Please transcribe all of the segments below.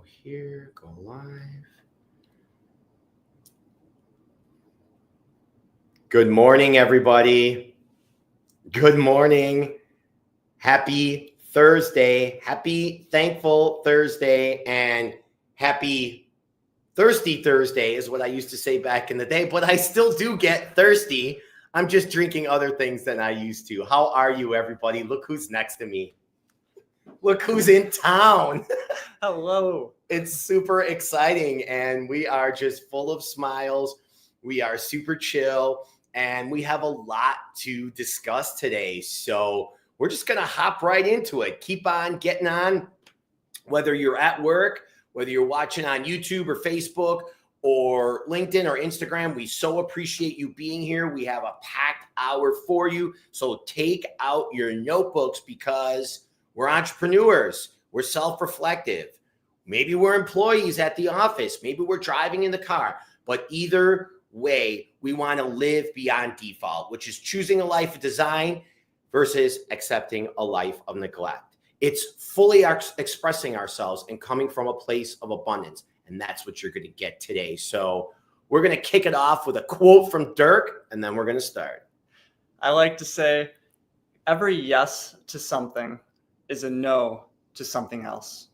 here, go live. Good morning, everybody. Good morning. Happy Thursday. Happy Thankful Thursday. And happy Thirsty Thursday is what I used to say back in the day, but I still do get thirsty. I'm just drinking other things than I used to. How are you, everybody? Look who's next to me. Look who's in town. Hello. It's super exciting, and we are just full of smiles. We are super chill, and we have a lot to discuss today. So we're just going to hop right into it. Keep on getting on, whether you're at work, whether you're watching on YouTube or Facebook or LinkedIn or Instagram. We so appreciate you being here. We have a packed hour for you. So take out your notebooks because we're entrepreneurs. We're self-reflective. Maybe we're employees at the office. Maybe we're driving in the car. But either way, we want to live beyond default, which is choosing a life of design versus accepting a life of neglect. It's fully expressing ourselves and coming from a place of abundance. And that's what you're going to get today. So we're going to kick it off with a quote from Dirk, and then we're going to start. I like to say, every yes to something is a no to something else.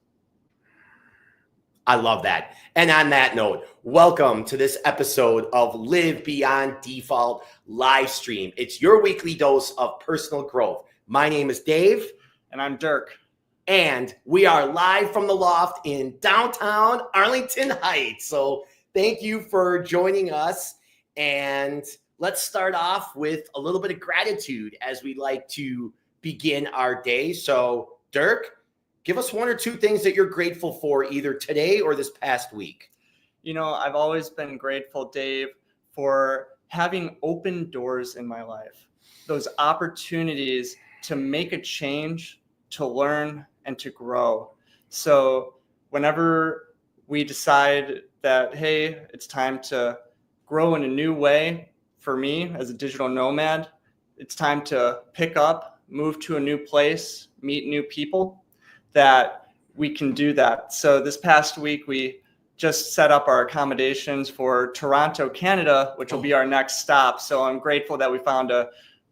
I love that. And on that note, welcome to this episode of Live Beyond Default live stream. It's your weekly dose of personal growth. My name is Dave. And I'm Dirk. And we are live from the loft in downtown Arlington Heights. So thank you for joining us. And let's start off with a little bit of gratitude as we like to begin our day. So Dirk, give us one or two things that you're grateful for either today or this past week. You know, I've always been grateful, Dave, for having open doors in my life. Those opportunities to make a change, to learn, and to grow. So whenever we decide that, hey, it's time to grow in a new way for me as a digital nomad, it's time to pick up, move to a new place, meet new people, that we can do that. So this past week, we just set up our accommodations for Toronto, Canada, which will be our next stop. So I'm grateful that we found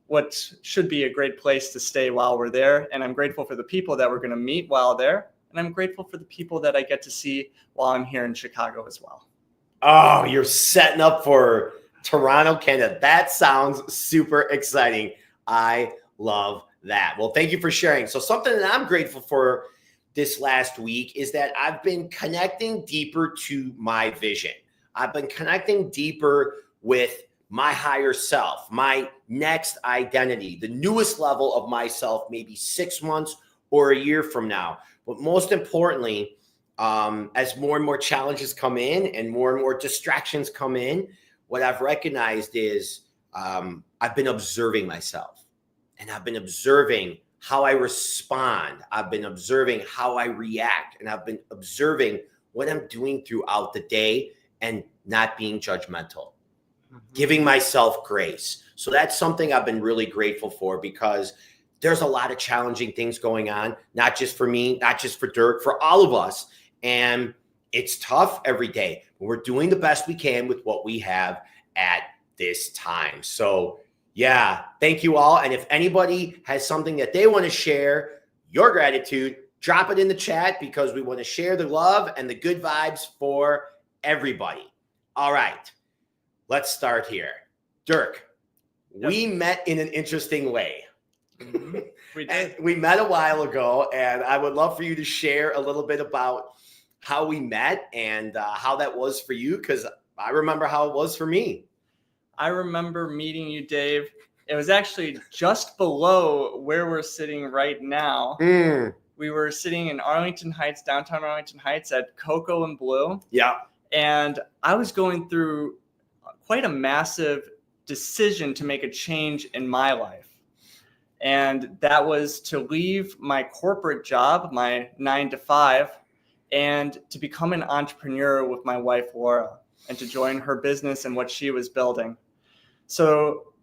what should be a great place to stay while we're there. And I'm grateful for the people that we're going to meet while there. And I'm grateful for the people that I get to see while I'm here in Chicago as well. Oh, you're setting up for Toronto, Canada. That sounds super exciting. I love that. Well, thank you for sharing. So something that I'm grateful for this last week is that I've been connecting deeper to my vision. I've been connecting deeper with my higher self, my next identity, the newest level of myself, maybe 6 months or a year from now. But most importantly, as more and more challenges come in and more distractions come in, what I've recognized is I've been observing myself, and I've been observing how I respond. I've been observing how I react, and I've been observing what I'm doing throughout the day and not being judgmental, giving myself grace. So that's something I've been really grateful for, because there's a lot of challenging things going on, not just for me, not just for Dirk, for all of us. And it's tough every day, but we're doing the best we can with what we have at this time. So yeah, thank you all. And if anybody has something that they want to share, your gratitude, drop it in the chat, because we want to share the love and the good vibes for everybody. All right, let's start here. Dirk, we met in an interesting way. We did. We met a while ago, and I would love for you to share a little bit about how we met and how that was for you, because I remember how it was for me. I remember meeting you, Dave. It was actually just below where we're sitting right now. We were sitting in Arlington Heights, downtown Arlington Heights, at Cocoa and Blue. Yeah. And I was going through quite a massive decision to make a change in my life. And that was to leave my corporate job, my 9-to-5, and to become an entrepreneur with my wife, Laura, and to join her business and what she was building. So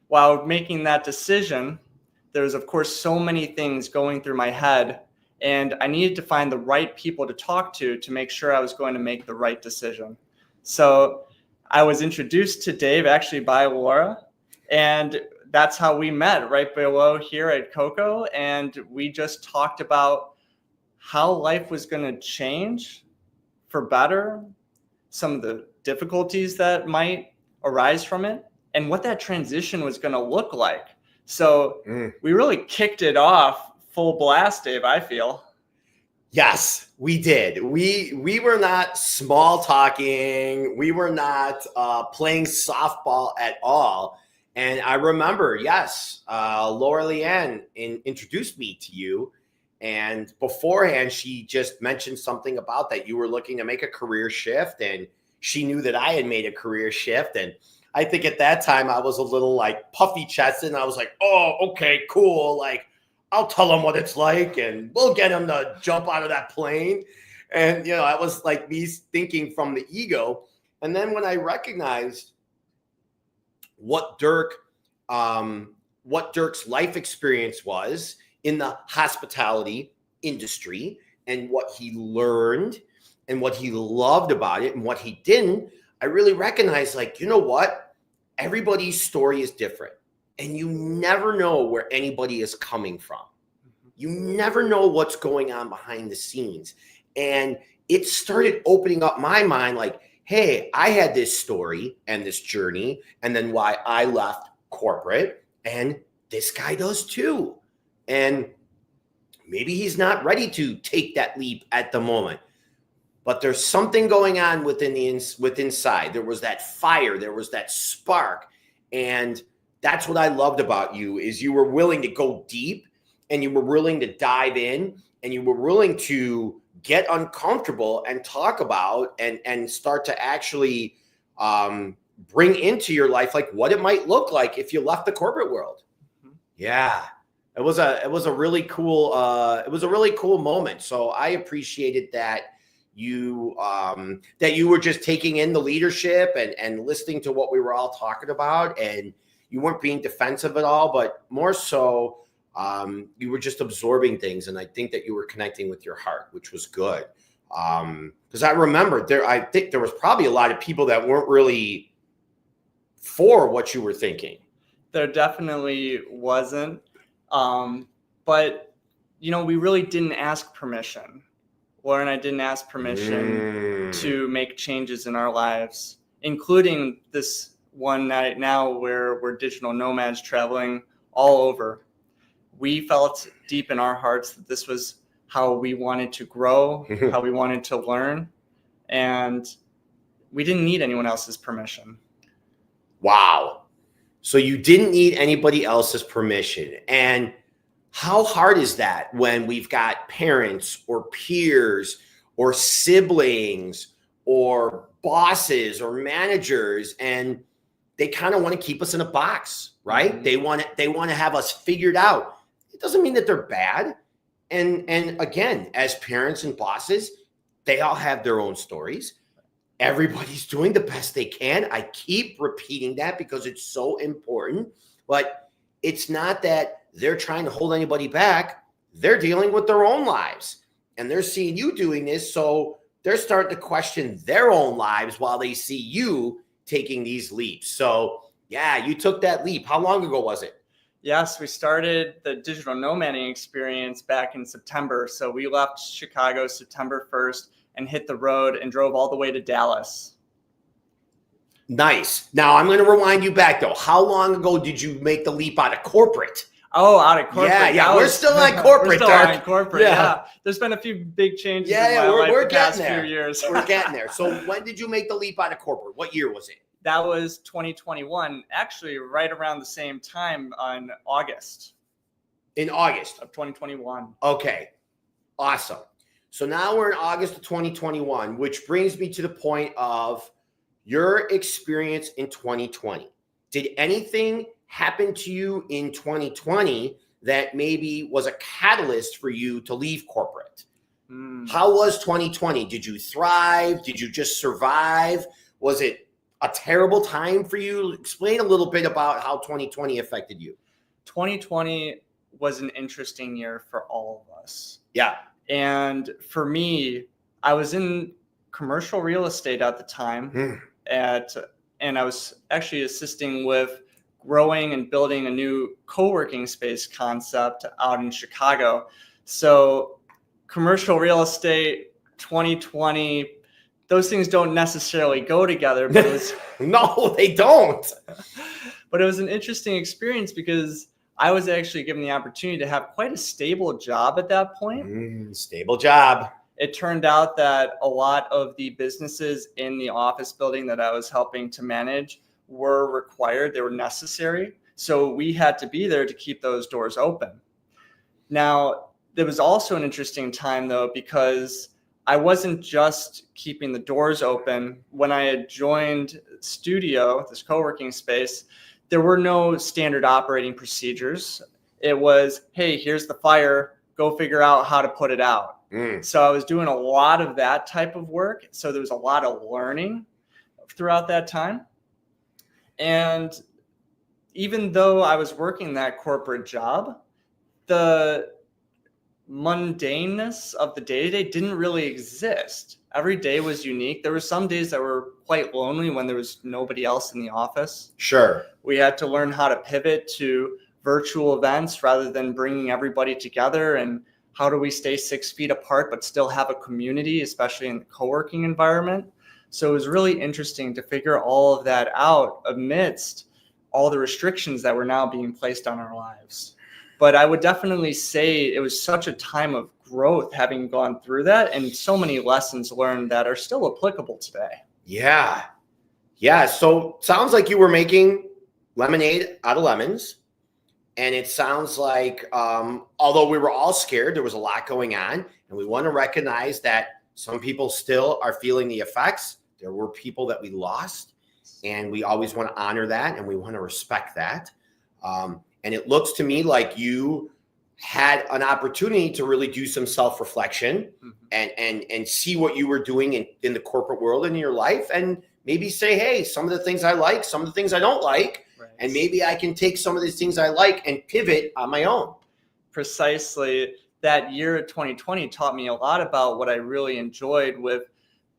while making that decision, there was, of course, so many things going through my head. And I needed to find the right people to talk to make sure I was going to make the right decision. So I was introduced to Dave actually by Laura, and that's how we met, right below here at Coco. And we just talked about how life was going to change for better, some of the difficulties that might arise from it, and what that transition was going to look like. So we really kicked it off full blast, Dave, I feel. Yes, we did. We were not small talking. We were not playing softball at all. And I remember, yes, Laura Leanne introduced me to you. And beforehand, she just mentioned something about that. You were looking to make a career shift, and she knew that I had made a career shift. And I think at that time I was a little like puffy chested, and I was like, oh, okay, cool. Like, I'll tell them what it's like, and we'll get them to jump out of that plane. And, you know, I was like me thinking from the ego. And then when I recognized what Dirk's life experience was in the hospitality industry, and what he learned and what he loved about it and what he didn't, I really recognized, like, you know what? Everybody's story is different. And you never know where anybody is coming from. You never know what's going on behind the scenes. And it started opening up my mind like, hey, I had this story and this journey, and then why I left corporate, and this guy does too. And maybe he's not ready to take that leap at the moment, but there's something going on within inside. There was that fire, there was that spark, and that's what I loved about you, is you were willing to go deep, and you were willing to dive in, and you were willing to get uncomfortable and talk about and start to actually bring into your life like what it might look like if you left the corporate world. Yeah, it was a really cool moment. So I appreciated that you were just taking in the leadership and listening to what we were all talking about, and you weren't being defensive at all, but more so you were just absorbing things. And I think that you were connecting with your heart, which was good. Because I remember I think there was probably a lot of people that weren't really for what you were thinking. There definitely wasn't. But, you know, we really didn't ask permission. Laura and I didn't ask permission to make changes in our lives, including this one night now where we're digital nomads traveling all over. We felt deep in our hearts that this was how we wanted to grow, how we wanted to learn, and we didn't need anyone else's permission. Wow. So you didn't need anybody else's permission. And how hard is that when we've got parents or peers or siblings or bosses or managers, and they kind of want to keep us in a box, right? Mm-hmm. They want to have us figured out. It doesn't mean that they're bad. And again, as parents and bosses, they all have their own stories. Everybody's doing the best they can. I keep repeating that because it's so important. But it's not that they're trying to hold anybody back. They're dealing with their own lives, and they're seeing you doing this. So they're starting to question their own lives while they see you taking these leaps. So yeah, you took that leap. How long ago was it? Yes, we started the digital nomading experience back in September. So we left Chicago September 1st and hit the road and drove all the way to Dallas. Nice. Now I'm going to rewind you back though. How long ago did you make the leap out of corporate? Oh, out of corporate. Yeah. We're still on corporate. We're still on corporate. Yeah. There's been a few big changes in my life we're the past few years. We're getting there. So when did you make the leap out of corporate? What year was it? That was 2021, actually right around the same time on August. In August of 2021. Okay. Awesome. So now we're in August of 2021, which brings me to the point of your experience in 2020. Did anything happen to you in 2020 that maybe was a catalyst for you to leave corporate? How was 2020? Did you thrive? Did you just survive? Was it a terrible time for you? Explain a little bit about how 2020 affected you. 2020 was an interesting year for all of us. Yeah. And for me, I was in commercial real estate at the time and I was actually assisting with growing and building a new co-working space concept out in Chicago. So commercial real estate, 2020, those things don't necessarily go together, but it was no, they don't. But it was an interesting experience because I was actually given the opportunity to have quite a stable job at that point. Stable job. It turned out that a lot of the businesses in the office building that I was helping to manage were required, they were necessary. So we had to be there to keep those doors open. Now, there was also an interesting time though, because I wasn't just keeping the doors open. When I had joined Studio, this co-working space, there were no standard operating procedures. It was, hey, here's the fire, go figure out how to put it out. So I was doing a lot of that type of work. So there was a lot of learning throughout that time. And even though I was working that corporate job, the mundaneness of the day-to-day didn't really exist. Every day was unique. There were some days that were quite lonely when there was nobody else in the office. Sure. We had to learn how to pivot to virtual events rather than bringing everybody together, and how do we stay 6 feet apart but still have a community, especially in the co-working environment. So it was really interesting to figure all of that out amidst all the restrictions that were now being placed on our lives. But I would definitely say it was such a time of growth having gone through that, and so many lessons learned that are still applicable today. Yeah. Yeah. So sounds like you were making lemonade out of lemons. And it sounds like, although we were all scared, there was a lot going on, and we want to recognize that some people still are feeling the effects. There were people that we lost, and we always want to honor that, and we want to respect that. And it looks to me like you had an opportunity to really do some self-reflection and see what you were doing in the corporate world in your life, and maybe say, hey, some of the things I like, some of the things I don't like, and maybe I can take some of these things I like and pivot on my own. Precisely. That year of 2020 taught me a lot about what I really enjoyed with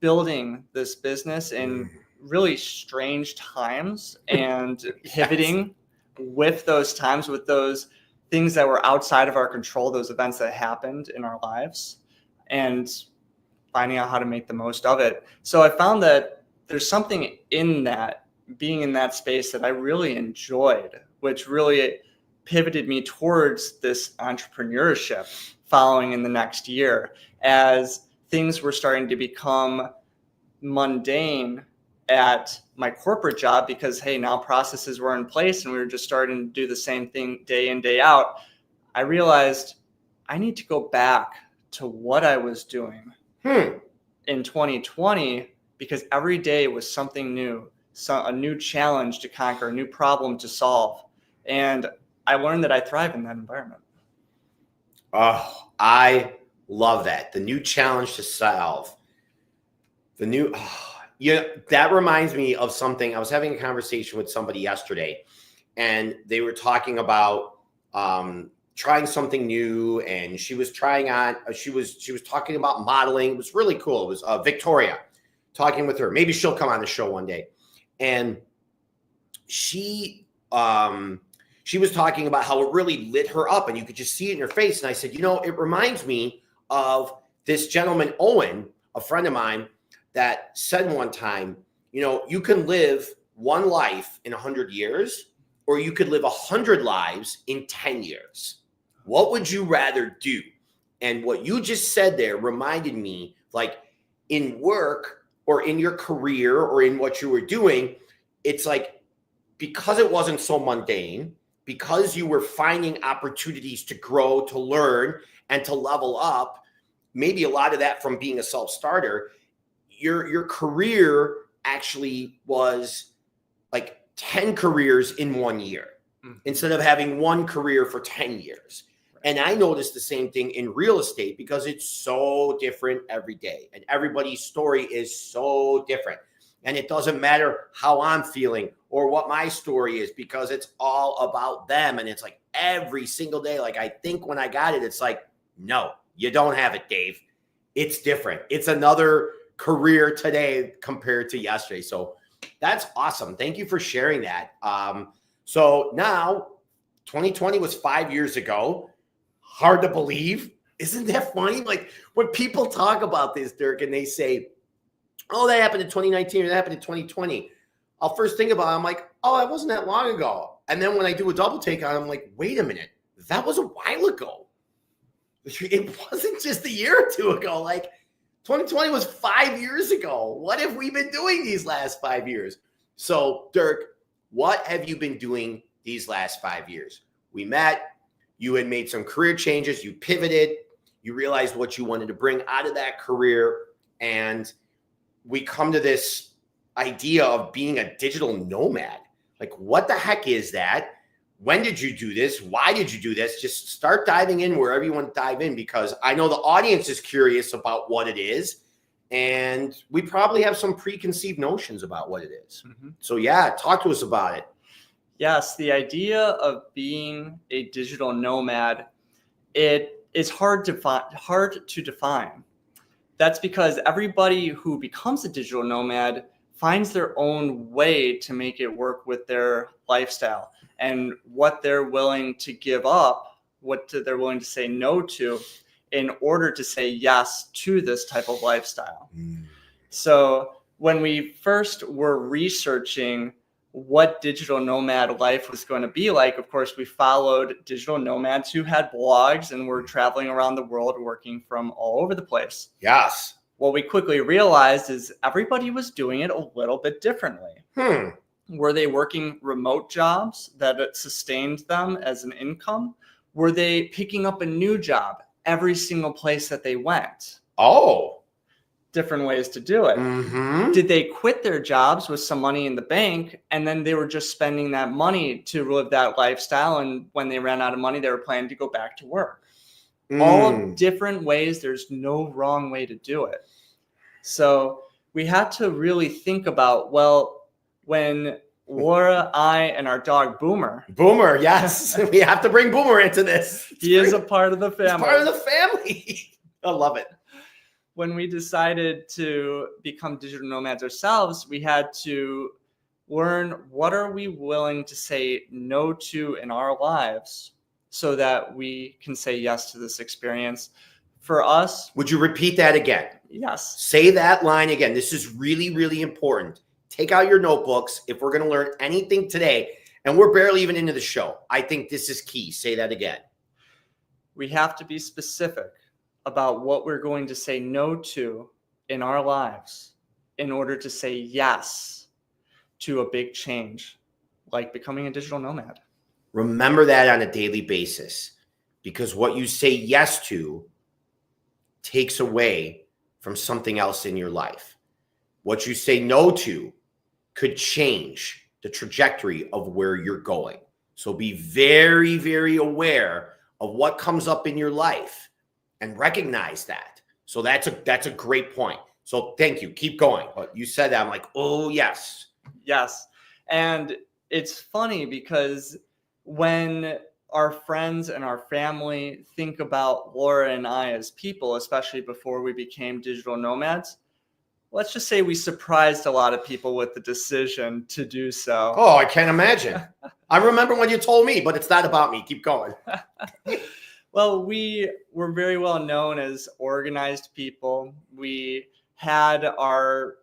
building this business in really strange times and pivoting with those times, with those things that were outside of our control, those events that happened in our lives, and finding out how to make the most of it. So I found that there's something in that, being in that space, that I really enjoyed, which really pivoted me towards this entrepreneurship following in the next year, as things were starting to become mundane at my corporate job, because, hey, now processes were in place and we were just starting to do the same thing day in, day out. I realized I need to go back to what I was doing in 2020, because every day was something new. A new challenge to conquer, a new problem to solve. And I learned that I thrive in that environment. Oh, I love that. The new challenge to solve. That reminds me of something. I was having a conversation with somebody yesterday, and they were talking about trying something new, and she was talking about modeling. It was really cool. It was Victoria, talking with her. Maybe she'll come on the show one day. And she was talking about how it really lit her up, and you could just see it in her face. And I said, it reminds me of this gentleman, Owen, a friend of mine, that said one time, you can live one life in 100 years, or you could live 100 lives in 10 years. What would you rather do? And what you just said there reminded me, like, in work or in your career or in what you were doing, it's like, because it wasn't so mundane, because you were finding opportunities to grow, to learn, and to level up, maybe a lot of that from being a self-starter, your career actually was like 10 careers in 1 year instead of having one career for 10 years. And I noticed the same thing in real estate, because it's so different every day, and everybody's story is so different. And it doesn't matter how I'm feeling or what my story is, because it's all about them. And it's like every single day, like, I think when I got it, it's like, no, You don't have it, Dave. It's different. It's another career today compared to yesterday. So that's awesome. Thank you for sharing that. So now 2020 was 5 years ago. Hard to believe. Isn't that funny? Like when people talk about this, Dirk, and they say, oh, that happened in 2019 or that happened in 2020. I'll first think about it. I'm like, oh, that wasn't that long ago. And then when I do a double take on it, I'm like, wait a minute. That was a while ago. It wasn't just a year or two ago. Like 2020 was 5 years ago. What have we been doing these last 5 years? So, Dirk, what have you been doing these last 5 years? We met. You had made some career changes. You pivoted. You realized what you wanted to bring out of that career. And we come to this idea of being a digital nomad. Like, what the heck is that? When did you do this? Why did you do this? Just start diving in wherever you want to dive in, because I know the audience is curious about what it is. And we probably have some preconceived notions about what it is. Mm-hmm. So yeah, talk to us about it. Yes, the idea of being a digital nomad, it is hard to define. That's because everybody who becomes a digital nomad finds their own way to make it work with their lifestyle and what they're willing to give up, what they're willing to say no to in order to say yes to this type of lifestyle. So when we first were researching what digital nomad life was going to be like, of course, we followed digital nomads who had blogs and were traveling around the world working from all over the place. Yes. What we quickly realized is everybody was doing it a little bit differently. Were they working remote jobs that sustained them as an income? Were they picking up a new job every single place that they went? Oh. Different ways to do it. Mm-hmm. Did they quit their jobs with some money in the bank and then they were just spending that money to live that lifestyle, and when they ran out of money they were planning to go back to work? All different ways. There's no wrong way to do it. So we had to really think about, well, when Laura, I, and our dog Boomer, yes, we have to bring Boomer into this. He is a part of the family. He's part of the family. I love it. When we decided to become digital nomads ourselves, we had to learn what are we willing to say no to in our lives so that we can say yes to this experience. For us... Would you repeat that again? Yes. Say that line again. This is really, really important. Take out your notebooks if we're going to learn anything today, and we're barely even into the show. I think this is key. Say that again. We have to be specific about what we're going to say no to in our lives in order to say yes to a big change, like becoming a digital nomad. Remember that on a daily basis, because what you say yes to takes away from something else in your life. What you say no to could change the trajectory of where you're going. So be very, very aware of what comes up in your life and recognize that. So that's a great point. So thank you. Keep going. But you said that. I'm like, oh, yes. Yes. And it's funny because when our friends and our family think about Laura and I as people, especially before we became digital nomads, let's just say we surprised a lot of people with the decision to do so. Oh, I can't imagine. I remember when you told me, but it's not about me. Keep going. Well, we were very well known as organized people. We had our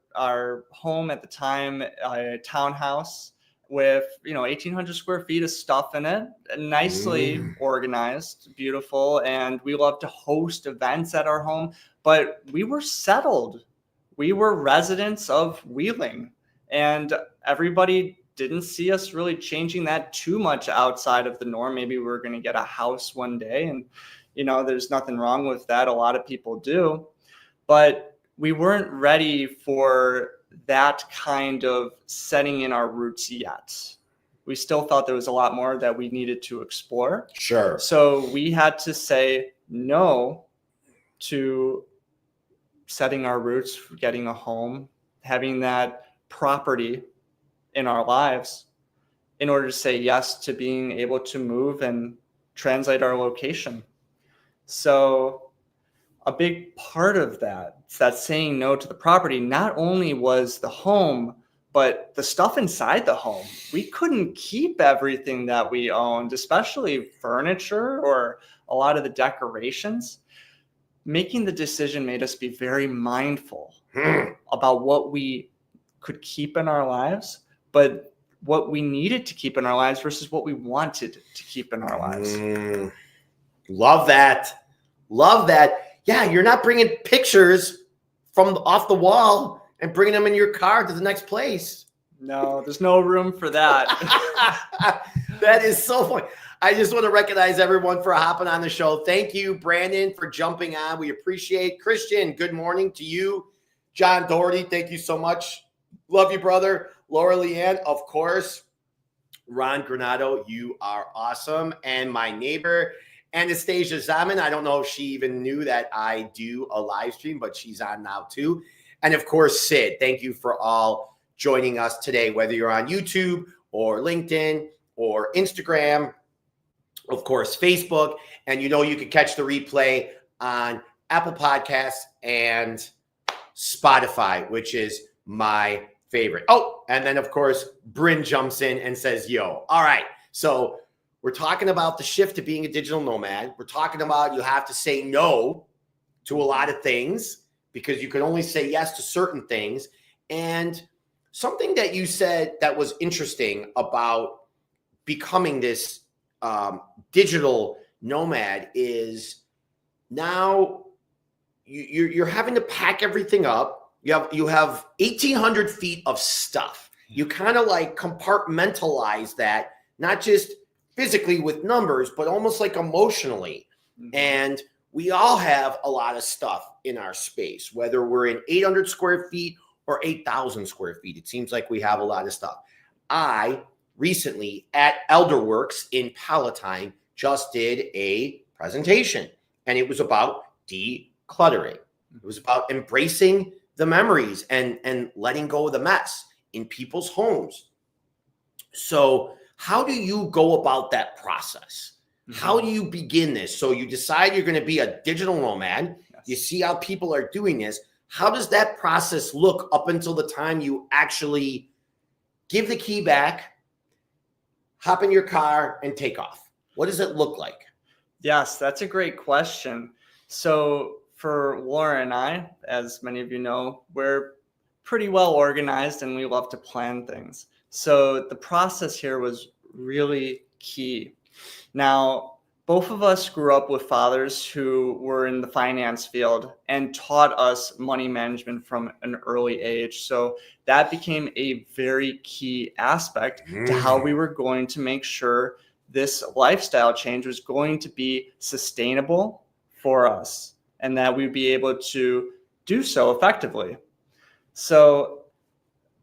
home at the time, a townhouse with 1,800 square feet of stuff in it, nicely organized, beautiful, and we loved to host events at our home. But we were settled. We were residents of Wheeling, and everybody didn't see us really changing that too much outside of the norm. Maybe we were going to get a house one day, and there's nothing wrong with that. A lot of people do, but we weren't ready for that kind of setting in our roots yet. We still thought there was a lot more that we needed to explore. Sure. So we had to say no to setting our roots, getting a home, having that property in our lives in order to say yes to being able to move and translate our location. So a big part of that, saying no to the property, not only was the home, but the stuff inside the home. We couldn't keep everything that we owned, especially furniture or a lot of the decorations. Making the decision made us be very mindful about what we could keep in our lives, but what we needed to keep in our lives versus what we wanted to keep in our lives. Love that. Love that. Yeah, you're not bringing pictures from off the wall and bringing them in your car to the next place. No, there's no room for that. That is so funny. I just want to recognize everyone for hopping on the show. Thank you, Brandon, for jumping on. We appreciate. Christian, good morning to you. John Doherty, thank you so much. Love you, brother. Laura Leanne, of course. Ron Granado, you are awesome. And my neighbor, Anastasia Zaman, I don't know if she even knew that I do a live stream, but she's on now too. And of course, Sid, thank you for all joining us today, whether you're on YouTube or LinkedIn or Instagram, of course, Facebook. And you know you can catch the replay on Apple Podcasts and Spotify, which is my favorite. Oh, and then, of course, Bryn jumps in and says, yo. All right, so we're talking about the shift to being a digital nomad. We're talking about you have to say no to a lot of things because you can only say yes to certain things. And something that you said that was interesting about becoming this digital nomad is now you're having to pack everything up. You have 1,800 feet of stuff. You kind of like compartmentalize that, not just physically with numbers, but almost like emotionally. Mm-hmm. And we all have a lot of stuff in our space, whether we're in 800 square feet or 8,000 square feet. It seems like we have a lot of stuff. I recently at Elderworks in Palatine just did a presentation, and it was about decluttering. It was about embracing the memories and letting go of the mess in people's homes. So how do you go about that process? Mm-hmm. How do you begin this? So you decide you're going to be a digital nomad. Yes. You see how people are doing this. How does that process look up until the time you actually give the key back, hop in your car, and take off? What does it look like? Yes, that's a great question. So for Laura and I, as many of you know, we're pretty well organized and we love to plan things. So the process here was really key. Now, both of us grew up with fathers who were in the finance field and taught us money management from an early age. So that became a very key aspect to how we were going to make sure this lifestyle change was going to be sustainable for us and that we'd be able to do so effectively. So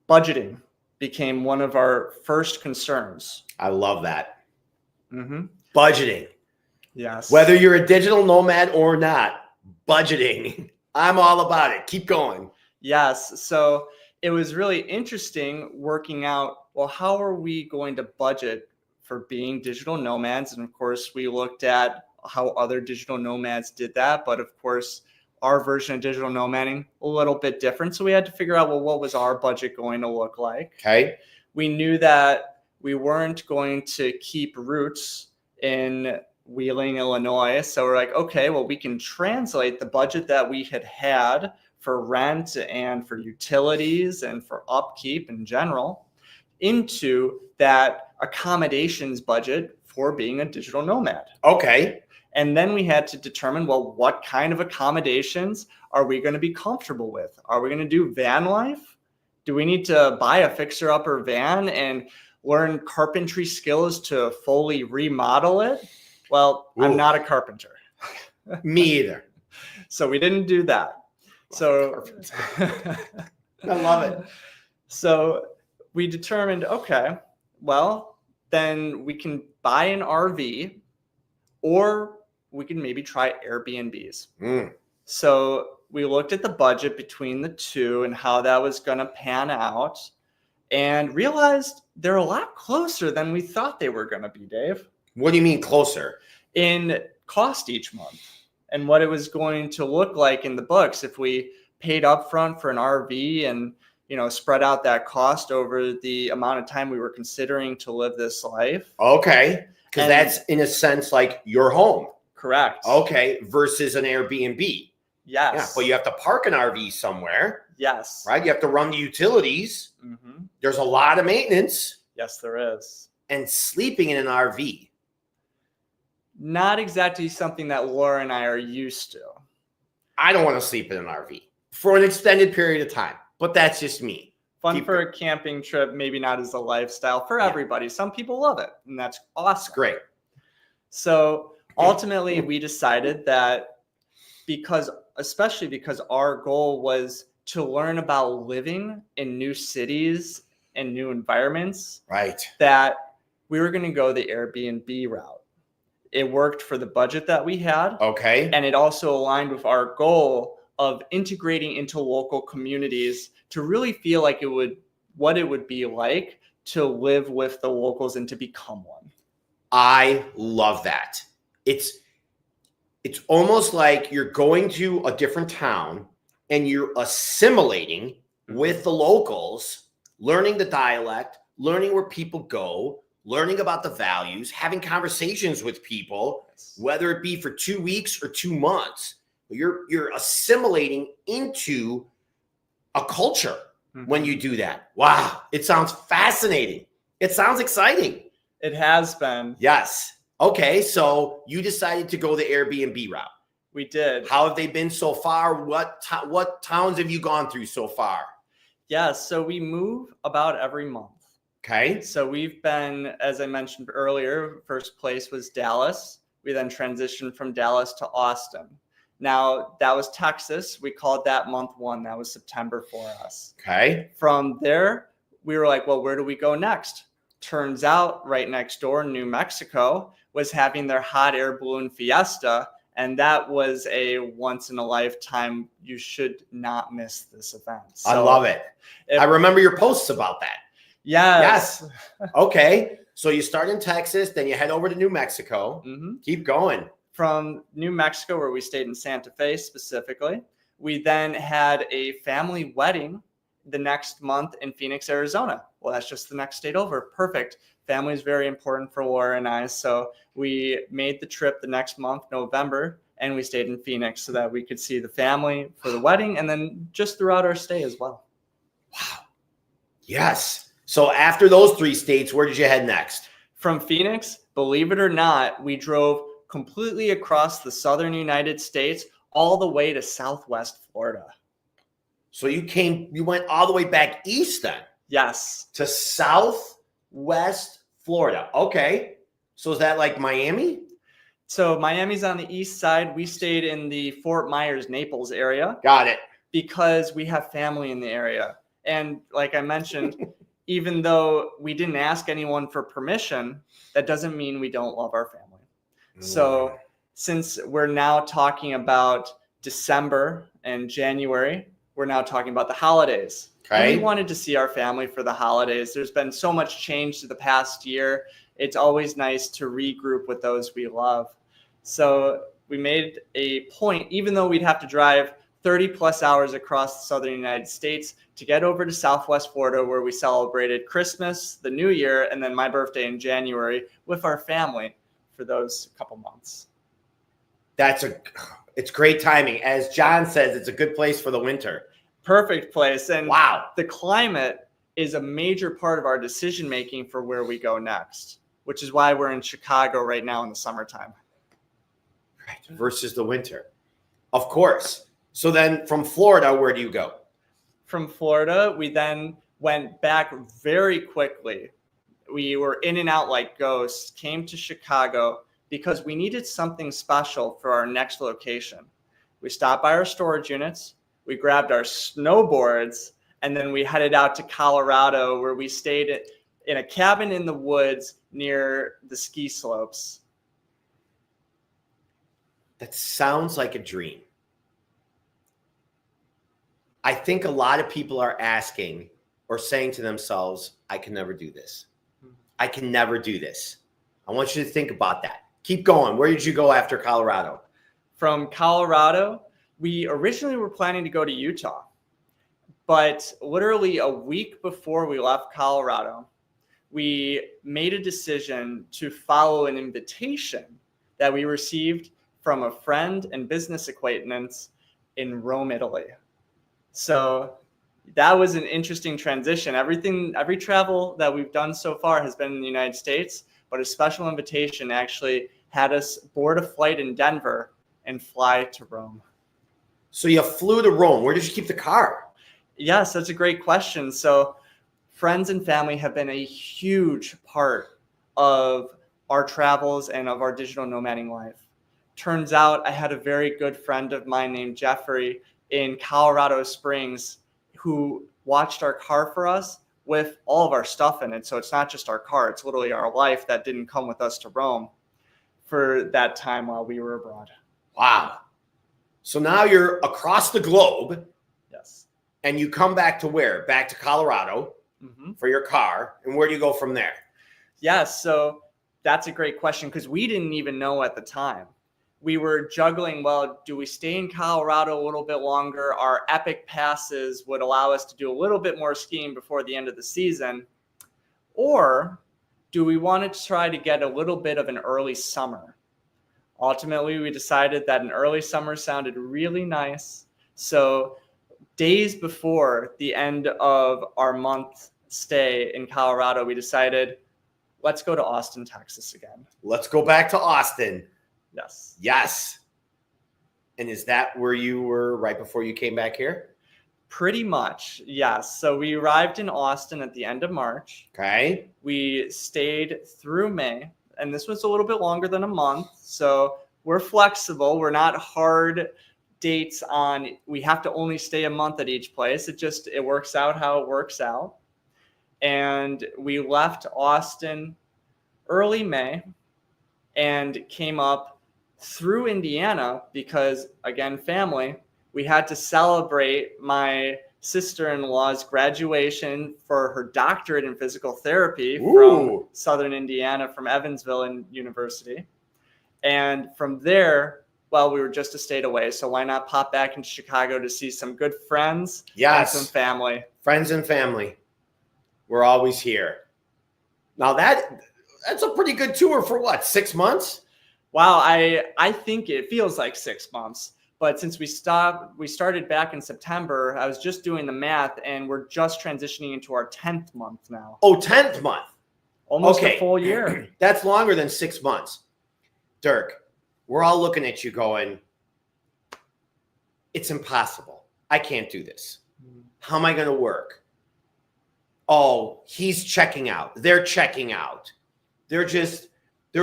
budgeting became one of our first concerns. I love that. Mm-hmm. Budgeting. Yes. Whether you're a digital nomad or not, budgeting. I'm all about it. Keep going. Yes. So it was really interesting working out, well, how are we going to budget for being digital nomads? And of course, we looked at how other digital nomads did that. But of course, our version of digital nomading, a little bit different. So we had to figure out, well, what was our budget going to look like? Okay. We knew that we weren't going to keep roots in Wheeling, Illinois. So we're like, okay, well, we can translate the budget that we had for rent and for utilities and for upkeep in general into that accommodations budget for being a digital nomad. Okay. And then we had to determine, well, what kind of accommodations are we going to be comfortable with? Are we going to do van life? Do we need to buy a fixer-upper van and learn carpentry skills to fully remodel it? Well, I'm not a carpenter. Me either. So we didn't do that. So I love it. So we determined, okay, well, then we can buy an RV or we can maybe try Airbnbs. So we looked at the budget between the two and how that was going to pan out and realized they're a lot closer than we thought they were going to be, Dave. What do you mean closer? In cost each month. and what it was going to look like in the books if we paid upfront for an RV and, spread out that cost over the amount of time we were considering to live this life. Okay. Because that's in a sense like your home. Correct. Okay. Versus an Airbnb. Yes. Yeah. But you have to park an RV somewhere. Yes. Right. You have to run the utilities. Mm-hmm. There's a lot of maintenance. Yes, there is. And sleeping in an RV. Not exactly something that Laura and I are used to. I don't want to sleep in an RV for an extended period of time, but that's just me. Fun for a camping trip, maybe not as a lifestyle for everybody. Some people love it, and that's awesome. Great. So ultimately, we decided that especially because our goal was to learn about living in new cities and new environments, right, that we were going to go the Airbnb route. It worked for the budget that we had. Okay. And it also aligned with our goal of integrating into local communities to really feel like what it would be like to live with the locals and to become one. I love that. It's almost like you're going to a different town and you're assimilating with the locals, learning the dialect, learning where people go, learning about the values, having conversations with people, whether it be for 2 weeks or 2 months. You're assimilating into a culture when you do that. Wow. It sounds fascinating. It sounds exciting. It has been. Yes. Okay. So you decided to go the Airbnb route. We did. How have they been so far? What towns have you gone through so far? Yeah. So we move about every month. Okay. So we've been, as I mentioned earlier, first place was Dallas. We then transitioned from Dallas to Austin. Now, that was Texas. We called that month 1. That was September for us. Okay. From there, we were like, well, where do we go next? Turns out right next door, New Mexico was having their hot air balloon fiesta. And that was a once in a lifetime. You should not miss this event. So I love it. I remember your posts about that. Yes. Okay. So you start in Texas, then you head over to New Mexico. Mm-hmm. Keep going. From New Mexico, where we stayed in Santa Fe specifically, we then had a family wedding the next month in Phoenix, Arizona. Well, that's just the next state over. Perfect. Family is very important for Laura and I. So we made the trip the next month, November, and we stayed in Phoenix so that we could see the family for the wedding and then just throughout our stay as well. Wow. Yes. So after those 3 states, where did you head next? From Phoenix, believe it or not, we drove completely across the southern United States, all the way to Southwest Florida. So you went all the way back east then? Yes. To Southwest Florida. Okay. So is that like Miami? So Miami's on the east side. We stayed in the Fort Myers, Naples area. Got it. Because we have family in the area. And like I mentioned, even though we didn't ask anyone for permission, that doesn't mean we don't love our family. So since we're now talking about December and January, we're now talking about the holidays. Okay. And we wanted to see our family for the holidays. There's been so much change to the past year. It's always nice to regroup with those we love. So we made a point, even though we'd have to drive 30 plus hours across the southern United States to get over to Southwest Florida, where we celebrated Christmas, the New Year, and then my birthday in January with our family for those couple months. It's great timing. As John says, it's a good place for the winter. Perfect place. And wow, the climate is a major part of our decision making for where we go next, which is why we're in Chicago right now in the summertime. Right. Versus the winter. Of course. So then from Florida, where do you go? From Florida, we then went back very quickly. We were in and out like ghosts, came to Chicago because we needed something special for our next location. We stopped by our storage units, we grabbed our snowboards, and then we headed out to Colorado, where we stayed in a cabin in the woods near the ski slopes. That sounds like a dream. I think a lot of people are asking or saying to themselves, I can never do this. I can never do this. I want you to think about that. Keep going. Where did you go after Colorado? From Colorado, we originally were planning to go to Utah, but literally a week before we left Colorado, we made a decision to follow an invitation that we received from a friend and business acquaintance in Rome, Italy. So that was an interesting transition. Every travel that we've done so far has been in the United States, but a special invitation actually had us board a flight in Denver and fly to Rome. So you flew to Rome. Where did you keep the car? Yes, that's a great question. So friends and family have been a huge part of our travels and of our digital nomading life. Turns out I had a very good friend of mine named Jeffrey in Colorado Springs who watched our car for us with all of our stuff in it. So it's not just our car, it's literally our life that didn't come with us to Rome for that time while we were abroad. Wow. So now you're across the globe. Yes. And you come back to where? Back to Colorado for your car. And where do you go from there? Yes. So that's a great question because we didn't even know at the time. We were juggling, well, do we stay in Colorado a little bit longer? Our epic passes would allow us to do a little bit more skiing before the end of the season. Or do we want to try to get a little bit of an early summer? Ultimately, we decided that an early summer sounded really nice. So days before the end of our month stay in Colorado, we decided, let's go to Austin, Texas again. Let's go back to Austin. Yes. Yes. And is that where you were right before you came back here? Pretty much, yes. So we arrived in Austin at the end of March. Okay. We stayed through May, and this was a little bit longer than a month. So we're flexible. We're not hard dates on we have to only stay a month at each place. It works out how it works out. And we left Austin early May and came up through Indiana because, again, family, we had to celebrate my sister-in-law's graduation for her doctorate in physical therapy from Southern Indiana, from Evansville University. And from there, well, we were just a state away, so why not pop back into Chicago to see some good friends and some family. Friends and family. We're always here. Now that's a pretty good tour for what, 6 months? Wow, I think it feels like 6 months. But since we started back in September, I was just doing the math, and we're just transitioning into our 10th month now. Oh, 10th month. Almost a full year. That's longer than 6 months. Dirk, we're all looking at you going, it's impossible. I can't do this. How am I going to work? Oh, he's checking out. They're checking out. They're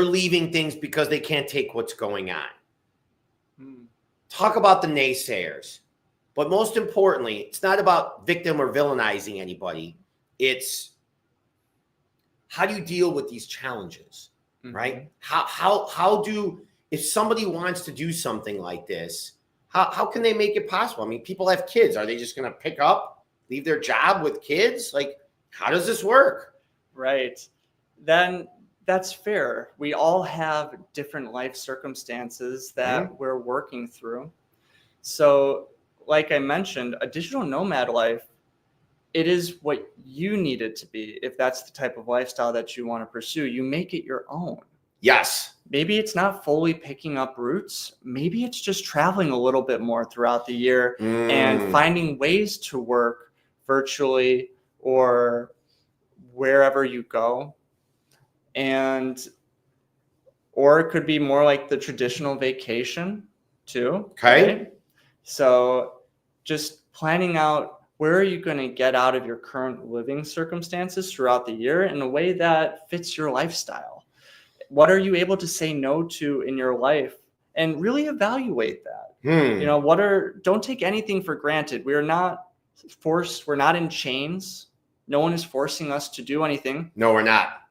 leaving things because they can't take what's going on. Talk about the naysayers. But most importantly, it's not about victim or villainizing anybody. It's how do you deal with these challenges, right? If somebody wants to do something like this, how can they make it possible? I mean, people have kids. Are they just going to pick up, leave their job with kids? Like, how does this work? Right. Then that's fair. We all have different life circumstances that we're working through. So, like I mentioned, a digital nomad life, it is what you need it to be. If that's the type of lifestyle that you want to pursue, you make it your own. Yes. Maybe it's not fully picking up roots. Maybe it's just traveling a little bit more throughout the year and finding ways to work virtually or wherever you go. Or it could be more like the traditional vacation too. Okay. Right? So just planning out where are you going to get out of your current living circumstances throughout the year in a way that fits your lifestyle. What are you able to say no to in your life and really evaluate that? You know, don't take anything for granted. We are not forced. We're not in chains. No one is forcing us to do anything. No, we're not.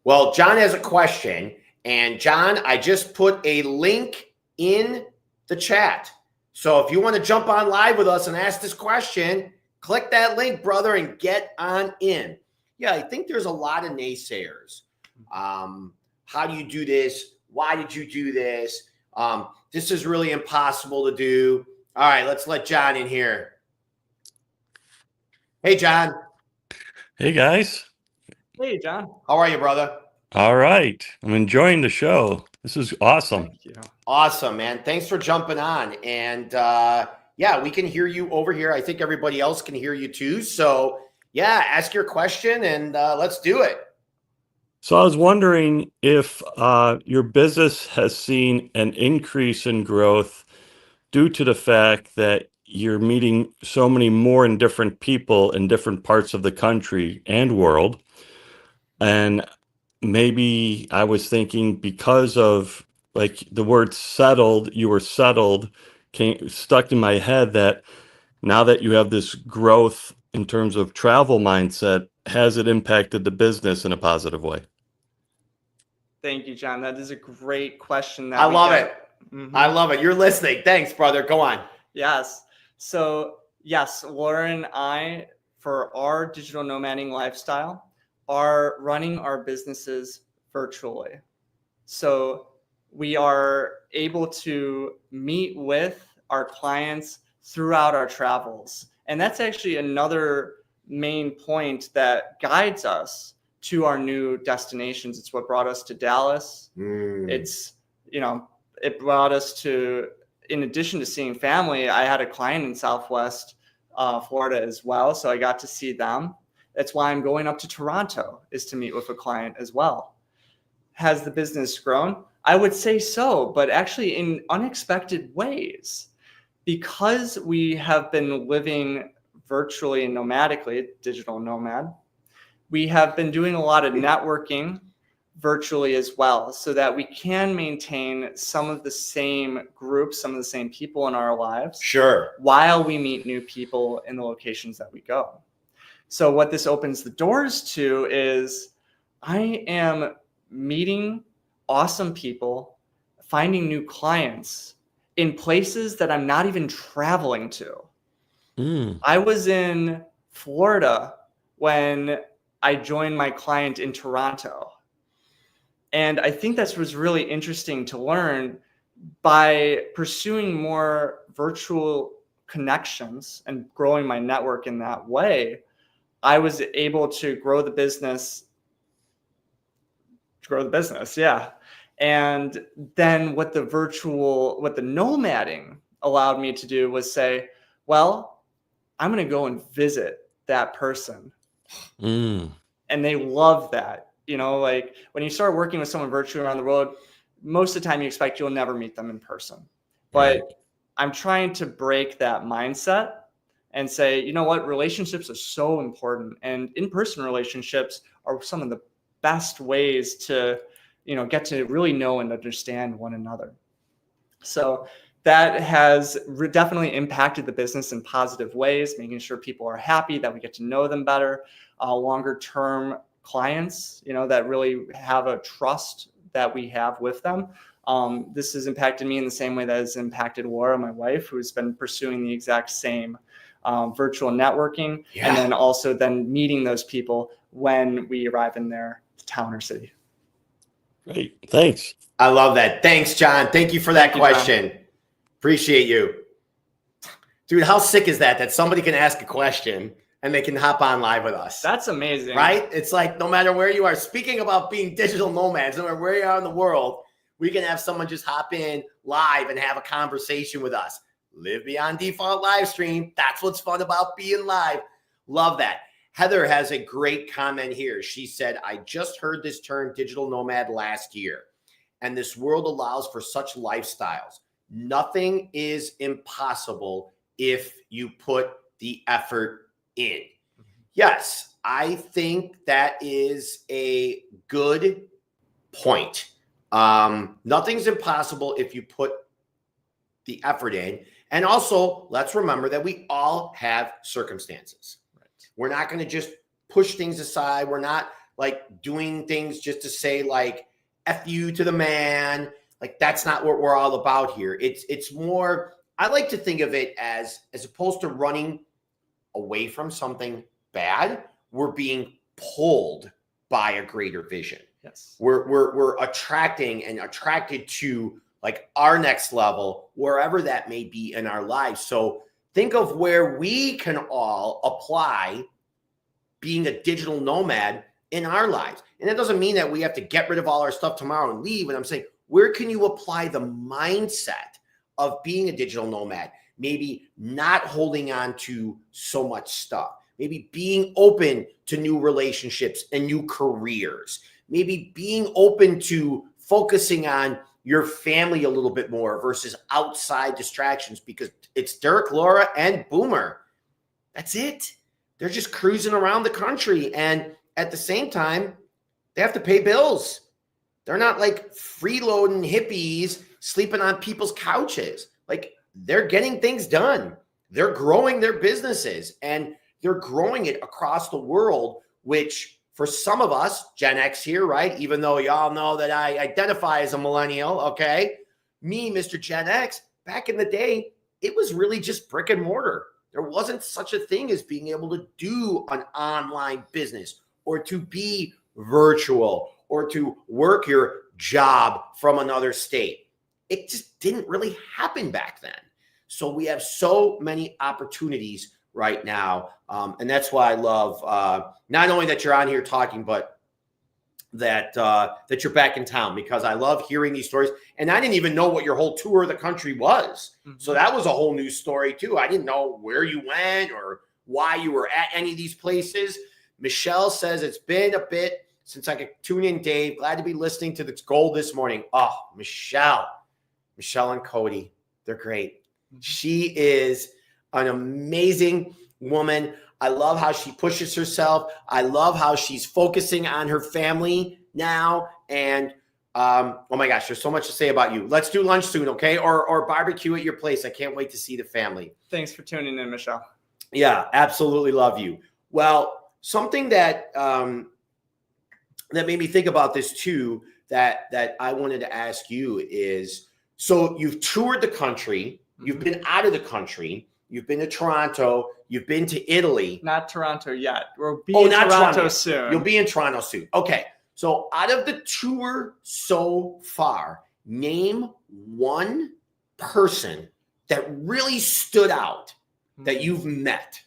Well, John has a question. And John, I just put a link in the chat. So if you want to jump on live with us and ask this question, click that link, brother, and get on in. Yeah, I think there's a lot of naysayers. How do you do this? Why did you do this? This is really impossible to do. All right, let's let John in here. Hey, John. Hey, guys. Hey, John. How are you, brother? All right. I'm enjoying the show. This is awesome. Thank you. Awesome, man. Thanks for jumping on. And yeah, we can hear you over here. I think everybody else can hear you too. So yeah, ask your question and let's do it. So I was wondering if your business has seen an increase in growth due to the fact that you're meeting so many more and different people in different parts of the country and world. And maybe I was thinking because of like the word settled, you were settled, stuck in my head that now that you have this growth in terms of travel mindset, has it impacted the business in a positive way? Thank you, John. That is a great question. I love it. I love it. You're listening. Thanks, brother. Go on. Yes. So yes, Laura and I, for our digital nomading lifestyle, are running our businesses virtually. So we are able to meet with our clients throughout our travels. And that's actually another main point that guides us to our new destinations. It's what brought us to Dallas. It's, it brought us to, in addition to seeing family, I had a client in Southwest Florida as well. So I got to see them. That's why I'm going up to Toronto, is to meet with a client as well. Has the business grown? I would say so, but actually in unexpected ways. Because we have been living virtually and nomadically, digital nomad, we have been doing a lot of networking virtually as well, so that we can maintain some of the same groups, some of the same people in our lives. Sure. While we meet new people in the locations that we go. So what this opens the doors to is I am meeting awesome people, finding new clients in places that I'm not even traveling to. I was in Florida when I joined my client in Toronto. And I think that was really interesting to learn. By pursuing more virtual connections and growing my network in that way, I was able to grow the business. Yeah. And then what the nomading allowed me to do was say, well, I'm going to go and visit that person. And they love that. Like when you start working with someone virtually around the world, most of the time you expect you'll never meet them in person. But right. I'm trying to break that mindset and say, you know what, relationships are so important. And in-person relationships are some of the best ways to, get to really know and understand one another. So that has definitely impacted the business in positive ways, making sure people are happy, that we get to know them better, longer term clients, that really have a trust that we have with them. This has impacted me in the same way that has impacted Laura, my wife, who's been pursuing the exact same virtual networking, and then also then meeting those people when we arrive in their town or city. Great. Thanks. I love that. Thanks, John. Thank you for that question. John. Appreciate you. Dude, how sick is that somebody can ask a question and they can hop on live with us? That's amazing. Right? It's like no matter where you are, speaking about being digital nomads, no matter where you are in the world, we can have someone just hop in live and have a conversation with us. Live beyond default live stream. That's what's fun about being live. Love that. Heather has a great comment here. She said, I just heard this term digital nomad last year, and this world allows for such lifestyles. Nothing is impossible if you put the effort in. Yes, I think that is a good point. Nothing's impossible if you put the effort in. And also, let's remember that we all have circumstances. Right. We're not going to just push things aside. We're not like doing things just to say like, F you to the man. Like that's not what we're all about here. It's more, I like to think of it as opposed to running away from something bad, we're being pulled by a greater vision. Yes. We're attracted to like our next level, wherever that may be in our lives. So think of where we can all apply being a digital nomad in our lives. And that doesn't mean that we have to get rid of all our stuff tomorrow and leave. And I'm saying, where can you apply the mindset of being a digital nomad? Maybe not holding on to so much stuff. Maybe being open to new relationships and new careers. Maybe being open to focusing on your family a little bit more versus outside distractions, because it's Dirk, Laura, and Boomer. That's it. They're just cruising around the country. And at the same time, they have to pay bills. They're not like freeloading hippies sleeping on people's couches. Like, they're getting things done. They're growing their businesses, and they're growing it across the world, which for some of us, Gen X here, right? Even though y'all know that I identify as a millennial, okay? Me, Mr. Gen X, back in the day, it was really just brick and mortar. There wasn't such a thing as being able to do an online business or to be virtual or to work your job from another state. It just didn't really happen back then. So we have so many opportunities right now. And that's why I love not only that you're on here talking, but that you're back in town, because I love hearing these stories. And I didn't even know what your whole tour of the country was. Mm-hmm. So that was a whole new story too. I didn't know where you went or why you were at any of these places. Michelle says, it's been a bit since I could tune in, Dave. Glad to be listening to this goal this morning. Oh, Michelle and Cody, they're great. She is an amazing woman. I love how she pushes herself. I love how she's focusing on her family now. And oh my gosh, there's so much to say about you. Let's do lunch soon, okay? Or barbecue at your place. I can't wait to see the family. Thanks for tuning in, Michelle. Yeah, absolutely love you. Well, something that that made me think about this too, that I wanted to ask you is, so you've toured the country. You've been out of the country. You've been to Toronto. You've been to Italy. Not Toronto yet. We'll be in Toronto soon. You'll be in Toronto soon. Okay. So out of the tour so far, name one person that really stood out that you've met.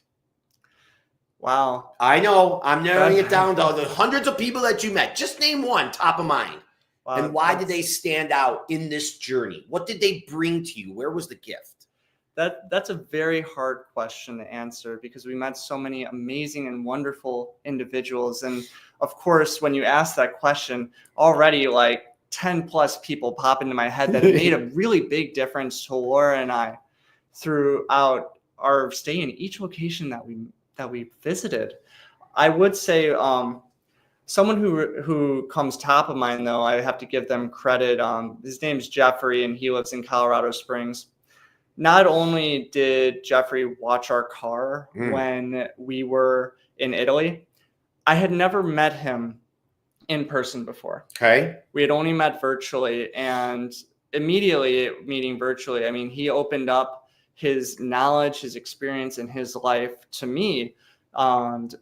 Wow. I know. I'm narrowing it down to the hundreds of people that you met. Just name one top of mind. Wow. And why did they stand out in this journey? What did they bring to you? Where was the gift? That's a very hard question to answer, because we met so many amazing and wonderful individuals. And of course, when you ask that question, already like 10 plus people pop into my head that made a really big difference to Laura and I throughout our stay in each location that we visited. I would say someone who comes top of mind, though, I have to give them credit. His name's Jeffrey, and he lives in Colorado Springs. Not only did Jeffrey watch our car when we were in Italy, I had never met him in person before. Okay. We had only met virtually, and immediately meeting virtually, I mean, he opened up his knowledge, his experience, and his life to me. And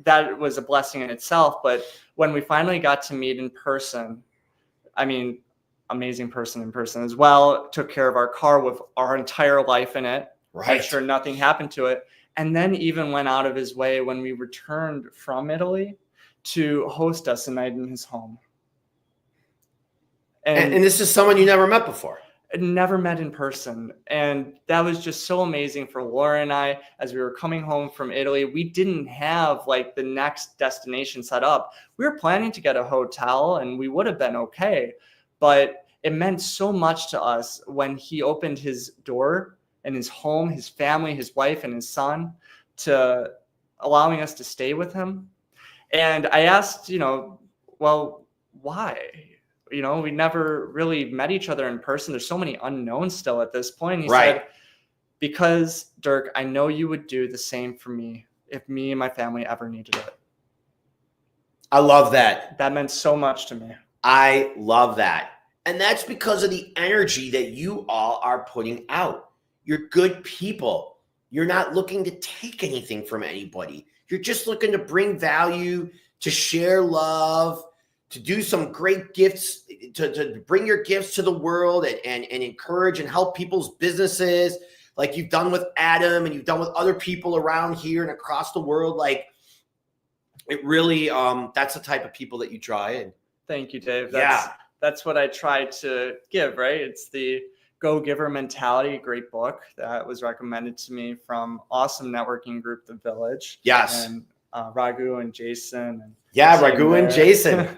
that was a blessing in itself. But when we finally got to meet in person, I mean, amazing person in person as well, took care of our car with our entire life in it, right. Made sure nothing happened to it. And then even went out of his way when we returned from Italy to host us a night in his home. And this is someone you never met before. Never met in person. And that was just so amazing for Laura and I. As we were coming home from Italy, we didn't have like the next destination set up. We were planning to get a hotel, and we would have been okay. But it meant so much to us when he opened his door and his home, his family, his wife, and his son, to allowing us to stay with him. And I asked, well, why? We never really met each other in person. There's so many unknowns still at this point. He said, because, Dirk, I know you would do the same for me if me and my family ever needed it. I love that. That meant so much to me. I love that. And that's because of the energy that you all are putting out. You're good people. You're not looking to take anything from anybody. You're just looking to bring value, to share love, to do some great gifts, to bring your gifts to the world and encourage and help people's businesses like you've done with Adam and you've done with other people around here and across the world. Like it really, that's the type of people that you draw in. Thank you, Dave. Yeah. That's what I try to give, right? It's the Go-Giver Mentality, a great book that was recommended to me from awesome networking group, The Village. Yes. And Raghu and Jason. And Raghu and Jason.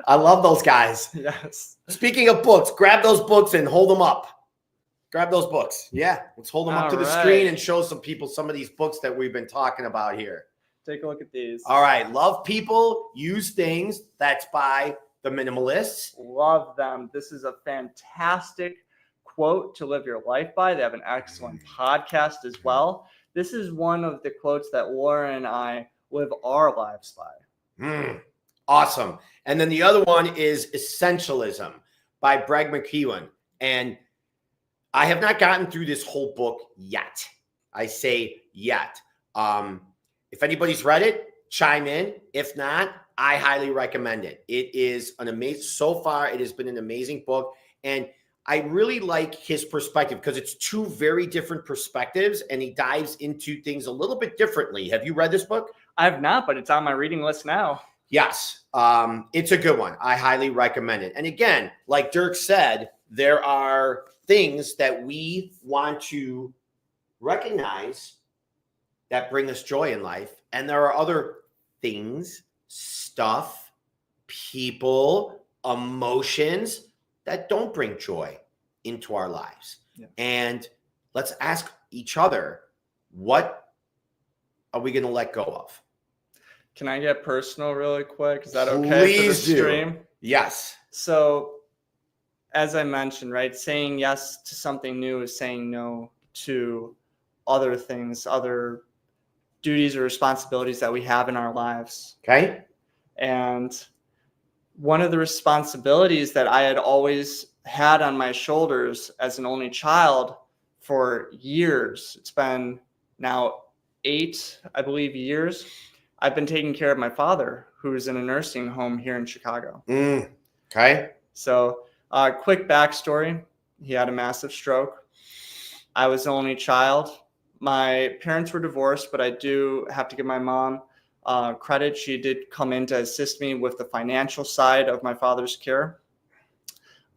I love those guys. Yes. Speaking of books, grab those books and hold them up. Grab those books. Yeah. Let's hold them up to the screen and show some people some of these books that we've been talking about here. Take a look at these. All right. Love People, Use Things. That's by The Minimalists. Love them. This is a fantastic quote to live your life by. They have an excellent podcast as well. This is one of the quotes that Laura and I live our lives by. Awesome. And then the other one is Essentialism by Breg McKeown. And I have not gotten through this whole book yet. I say yet. If anybody's read it, chime in. If not, I highly recommend it. It is an amazing, so far, it has been an amazing book. And I really like his perspective because it's two very different perspectives and he dives into things a little bit differently. Have you read this book? I have not, but it's on my reading list now. Yes. It's a good one. I highly recommend it. And again, like Dirk said, there are things that we want to recognize that bring us joy in life. And there are other things, stuff, people, emotions that don't bring joy into our lives. Yeah. And let's ask each other, what are we going to let go of? Can I get personal really quick? Is that okay for the stream? Yes. So as I mentioned, right, saying yes to something new is saying no to other things, other duties or responsibilities that we have in our lives. Okay. And one of the responsibilities that I had always had on my shoulders as an only child for years, it's been now 8, I believe, years, I've been taking care of my father, who's in a nursing home here in Chicago. Okay. So quick backstory. He had a massive stroke. I was the only child. My parents were divorced, but I do have to give my mom credit. She did come in to assist me with the financial side of my father's care.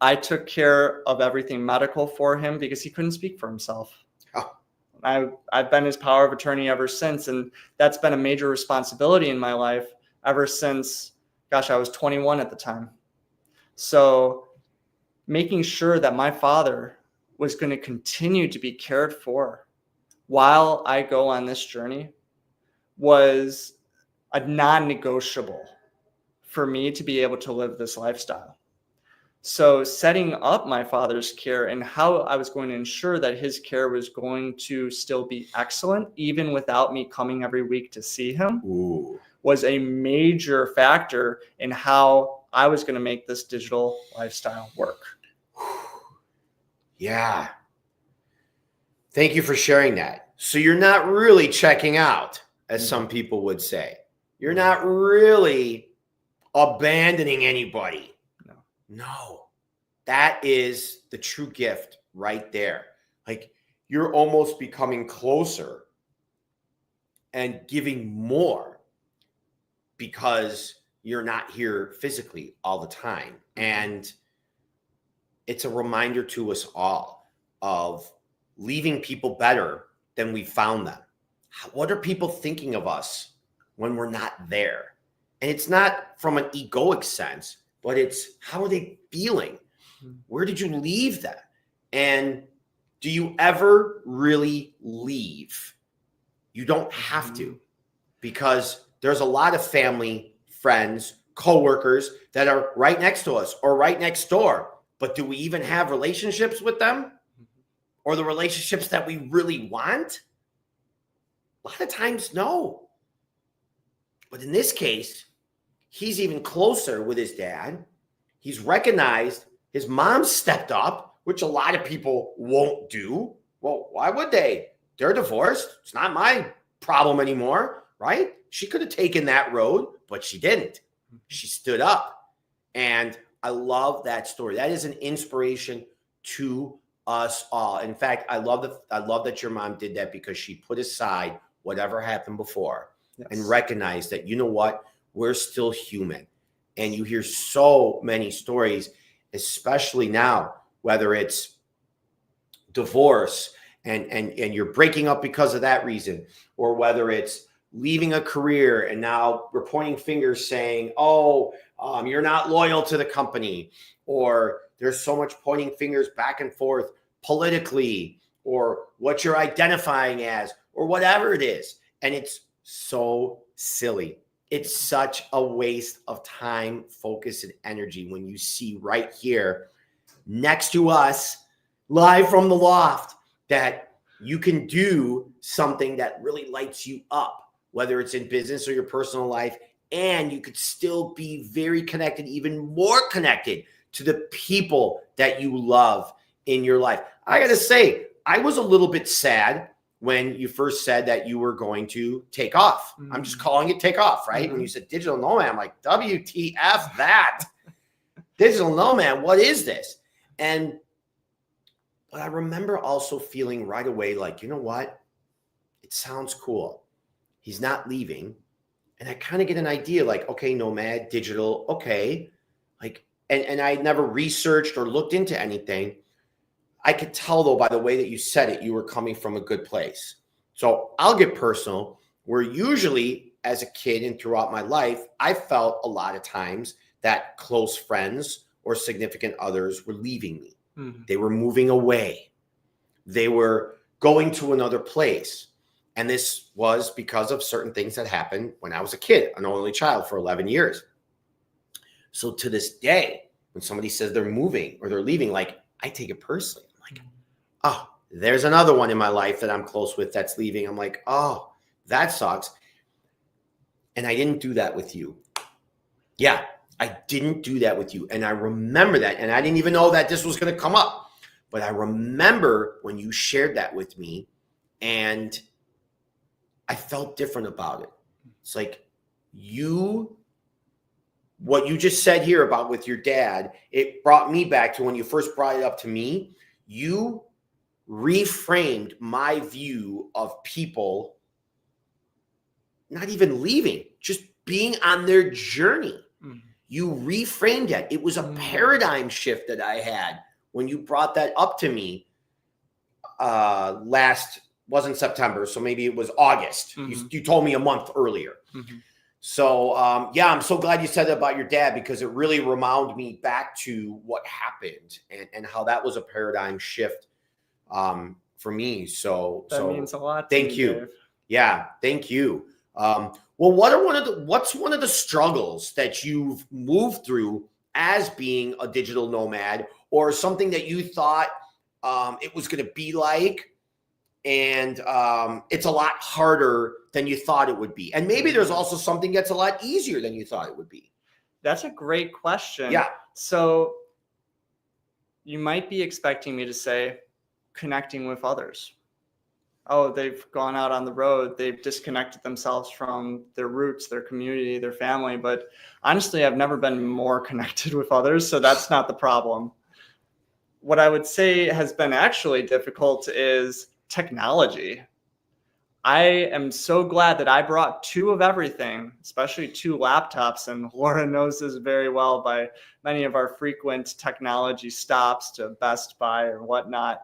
I took care of everything medical for him because he couldn't speak for himself. Oh. I've been his power of attorney ever since, and that's been a major responsibility in my life ever since, I was 21 at the time. So making sure that my father was going to continue to be cared for while I go on this journey was a non-negotiable for me to be able to live this lifestyle. So setting up my father's care and how I was going to ensure that his care was going to still be excellent, even without me coming every week to see him, was a major factor in how I was going to make this digital lifestyle work. Yeah. Thank you for sharing that. So you're not really checking out, as some people would say. You're not really abandoning anybody. No, that is the true gift right there. Like you're almost becoming closer and giving more because you're not here physically all the time. And it's a reminder to us all of leaving people better than we found them. What are people thinking of us when we're not there? And it's not from an egoic sense, but it's how are they feeling? Where did you leave them? And do you ever really leave? You don't have to, because there's a lot of family, friends, coworkers that are right next to us or right next door. But do we even have relationships with them? Or the relationships that we really want? A lot of times, no. But in this case, he's even closer with his dad. He's recognized his mom stepped up, which a lot of people won't do. Well, why would they? They're divorced. It's not my problem anymore, right? She could have taken that road, but she didn't. She stood up. And I love that story. That is an inspiration to us all. In fact, I love that your mom did that, because she put aside whatever happened before and recognized that, you know what, we're still human. And you hear so many stories, especially now, whether it's divorce and you're breaking up because of that reason, or whether it's leaving a career and now we're pointing fingers saying, oh, you're not loyal to the company, or there's so much pointing fingers back and forth politically, or what you're identifying as, or whatever it is. And it's so silly. It's such a waste of time, focus, and energy when you see right here next to us, live from the loft, that you can do something that really lights you up, whether it's in business or your personal life, and you could still be very connected, even more connected to the people that you love in your life. I got to say, I was a little bit sad when you first said that you were going to take off. I'm just calling it take off, right? When you said digital nomad, I'm like, WTF that? Digital nomad, what is this? But I remember also feeling right away like, you know what? It sounds cool. He's not leaving. And I kind of get an idea like, okay, nomad, digital, okay. Like, and I never researched or looked into anything. I could tell, though, by the way that you said it, you were coming from a good place. So I'll get personal, where usually as a kid and throughout my life, I felt a lot of times that close friends or significant others were leaving me. They were moving away. They were going to another place. And this was because of certain things that happened when I was a kid, an only child for 11 years. So to this day, when somebody says they're moving or they're leaving, like, I take it personally. I'm like, oh, there's another one in my life that I'm close with that's leaving. I'm like, oh, that sucks. And I didn't do that with you. Yeah, I didn't do that with you. And I remember that. And I didn't even know that this was going to come up. But I remember when you shared that with me, and I felt different about it. It's like what you just said here about with your dad, it brought me back to when you first brought it up to me. You reframed my view of people not even leaving, just being on their journey. You reframed it. It was a paradigm shift that I had when you brought that up to me wasn't September, so maybe it was August. You told me a month earlier. So, yeah, I'm so glad you said that about your dad, because it really reminded me back to what happened and how that was a paradigm shift for me. So that means a lot. Thank you. Dave. Yeah, thank you. Well, what's one of the struggles that you've moved through as being a digital nomad, or something that you thought it was going to be like, and it's a lot harder than you thought it would be? And maybe there's also something that's a lot easier than you thought it would be. That's a great question. Yeah. So you might be expecting me to say connecting with others. Oh, they've gone out on the road. They've disconnected themselves from their roots, their community, their family. But honestly, I've never been more connected with others. So that's not the problem. What I would say has been actually difficult is technology. I am so glad that I brought 2 of everything, especially 2 laptops. And Laura knows this very well by many of our frequent technology stops to Best Buy or whatnot,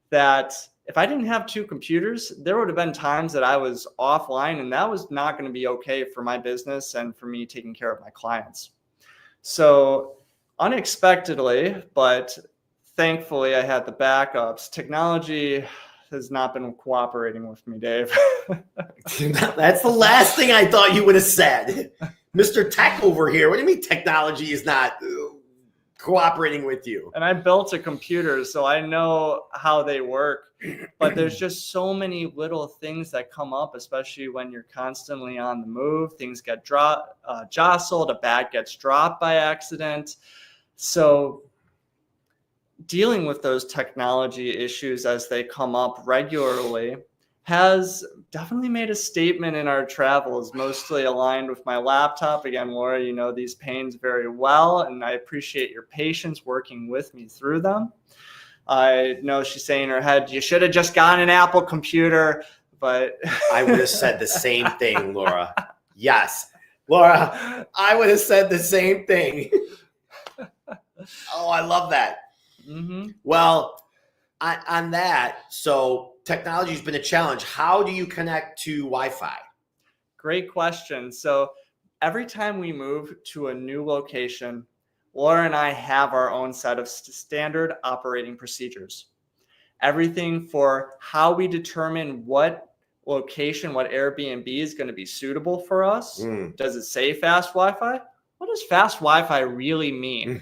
that if I didn't have 2 computers, there would have been times that I was offline, and that was not going to be okay for my business and for me taking care of my clients. So unexpectedly, but thankfully I had the backups. Technology has not been cooperating with me, Dave. That's the last thing I thought you would have said. Mr. Tech over here. What do you mean technology is not cooperating with you? And I built a computer, so I know how they work. But there's just so many little things that come up, especially when you're constantly on the move. Things get jostled, a bag gets dropped by accident. So dealing with those technology issues as they come up regularly has definitely made a statement in our travels, mostly aligned with my laptop. Again, Laura, you know these pains very well, and I appreciate your patience working with me through them. I know she's saying in her head, you should have just gotten an Apple computer, but I would have said the same thing, Laura. Yes. Laura, I would have said the same thing. Oh, I love that. Mm-hmm. Well, on that, so technology has been a challenge. How do you connect to Wi-Fi? Great question. So every time we move to a new location, Laura and I have our own set of standard operating procedures. Everything for how we determine what location, what Airbnb is going to be suitable for us. Does it say fast Wi-Fi? What does fast Wi-Fi really mean?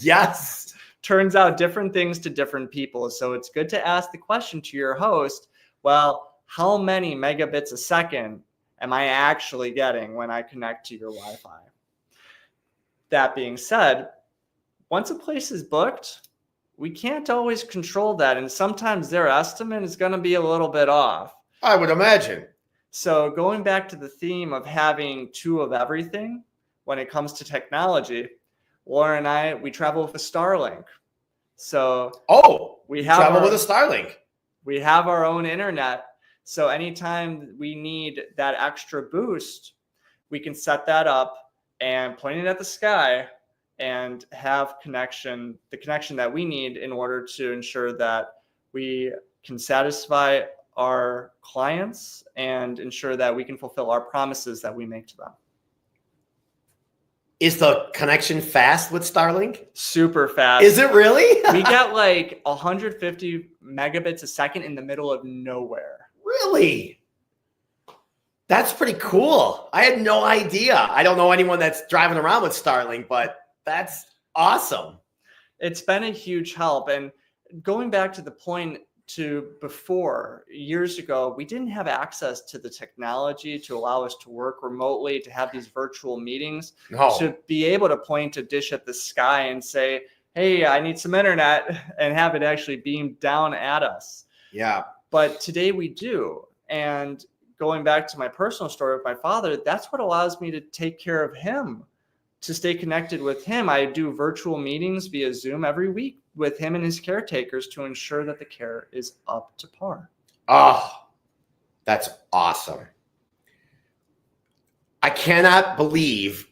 Yes. Turns out different things to different people. So it's good to ask the question to your host, well, how many megabits a second am I actually getting when I connect to your Wi-Fi? That being said, once a place is booked, we can't always control that. And sometimes their estimate is going to be a little bit off. I would imagine. So going back to the theme of having two of everything when it comes to technology, Laura and I, we travel with a Starlink. So we travel with a Starlink. We have our own internet. So anytime we need that extra boost, we can set that up and point it at the sky and have the connection that we need in order to ensure that we can satisfy our clients and ensure that we can fulfill our promises that we make to them. Is the connection fast with Starlink? Super fast. Is it really? We get like 150 megabits a second in the middle of nowhere. Really? That's pretty cool. I had no idea. I don't know anyone that's driving around with Starlink, but that's awesome. It's been a huge help. And going back to the point to before, years ago, we didn't have access to the technology to allow us to work remotely, to have these virtual meetings, to be able to point a dish at the sky and say, hey, I need some internet, and have it actually beam down at us. Yeah. But today we do. And going back to my personal story with my father, that's what allows me to take care of him, to stay connected with him. I do virtual meetings via Zoom every week with him and his caretakers to ensure that the care is up to par. Oh, that's awesome. I cannot believe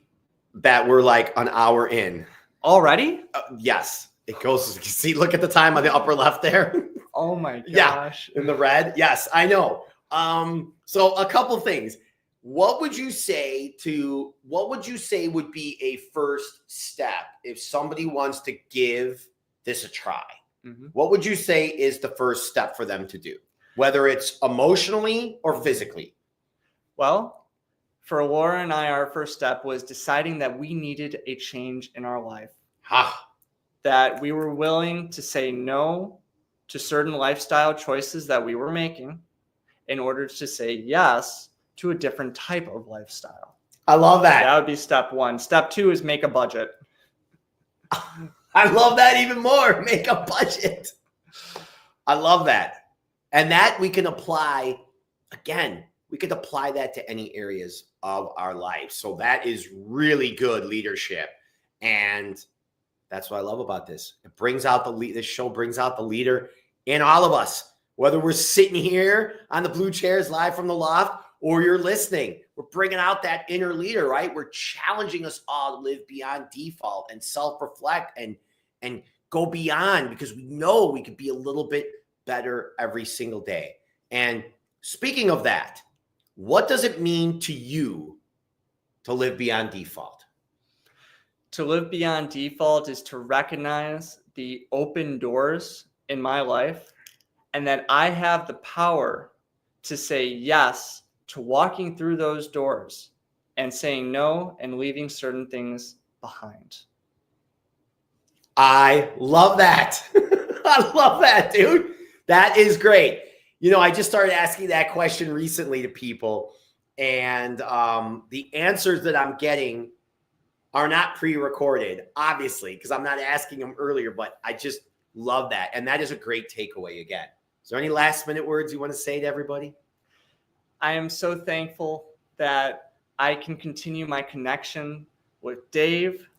that we're like an hour in. Already? Yes. It goes, see, look at the time on the upper left there. Oh my gosh. Yeah, in the red. Yes, I know. So a couple things. What would you say would be a first step if somebody wants to give this a try? Mm-hmm. What would you say is the first step for them to do, whether it's emotionally or physically? Well, for Laura and I, our first step was deciding that we needed a change in our life. That we were willing to say no to certain lifestyle choices that we were making in order to say yes to a different type of lifestyle. I love that. That would be step one. Step two is make a budget. I love that even more. Make a budget. I love that. And that we can apply, again, we could apply that to any areas of our life. So that is really good leadership. And that's what I love about this. It brings out this show brings out the leader in all of us, whether we're sitting here on the blue chairs live from the loft or you're listening. We're bringing out that inner leader, right? We're challenging us all to live beyond default and self-reflect and go beyond, because we know we could be a little bit better every single day. And speaking of that, what does it mean to you to live beyond default? To live beyond default is to recognize the open doors in my life and that I have the power to say yes to walking through those doors and saying no and leaving certain things behind. I love that. I love that, dude. That is great. You know, I just started asking that question recently to people, and the answers that I'm getting are not pre-recorded, obviously, because I'm not asking them earlier, but I just love that. And that is a great takeaway again. Is there any last minute words you want to say to everybody? I am so thankful that I can continue my connection with Dave,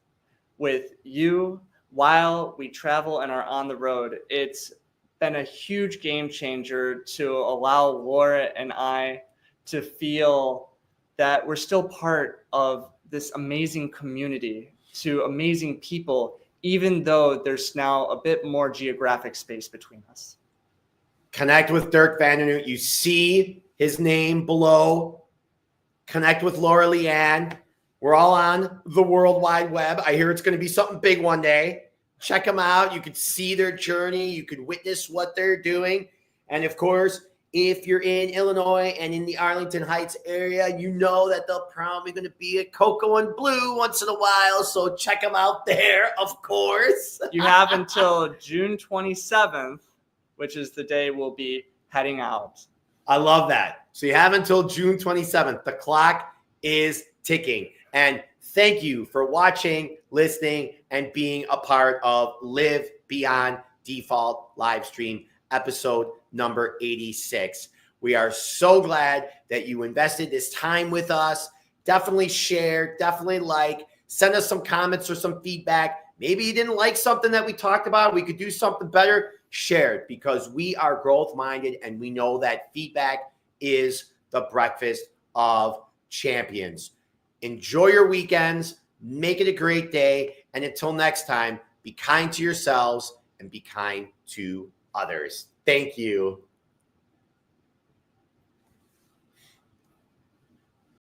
with you, while we travel and are on the road. It's been a huge game changer to allow Laura and I to feel that we're still part of this amazing community, to amazing people, even though there's now a bit more geographic space between us. Connect with Dirk Vander. You see his name below. Connect with Laura Leanne. We're all on the World Wide Web. I hear it's going to be something big one day. Check them out. You could see their journey. You could witness what they're doing. And of course, if you're in Illinois and in the Arlington Heights area, you know that they'll probably going to be at Cocoa and Blue once in a while. So check them out there, of course. You have until June 27th, which is the day we'll be heading out. I love that. So you have until June 27th. The clock is ticking. And thank you for watching, listening, and being a part of Live Beyond Default Livestream episode number 86. We are so glad that you invested this time with us. Definitely share, definitely like, send us some comments or some feedback. Maybe you didn't like something that we talked about. We could do something better. Share it, because we are growth minded and we know that feedback is the breakfast of champions. Enjoy your weekends. Make it a great day. And until next time, be kind to yourselves and be kind to others. Thank you.